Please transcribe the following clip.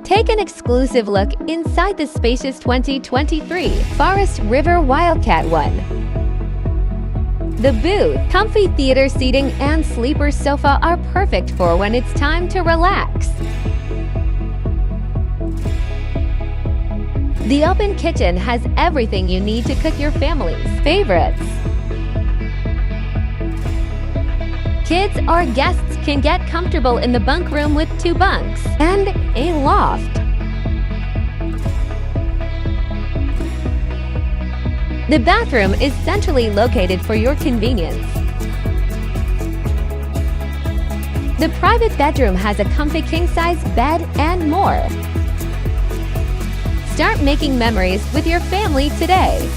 Take an exclusive look inside the spacious 2023 Forest River Wildcat 1. The booth, comfy theater seating, and sleeper sofa are perfect for when it's time to relax. The open kitchen has everything you need to cook your family's favorites. Kids or guests can get comfortable in the bunk room with 2 bunks and a loft. The bathroom is centrally located for your convenience. The private bedroom has a comfy king-size bed and more. Start making memories with your family today.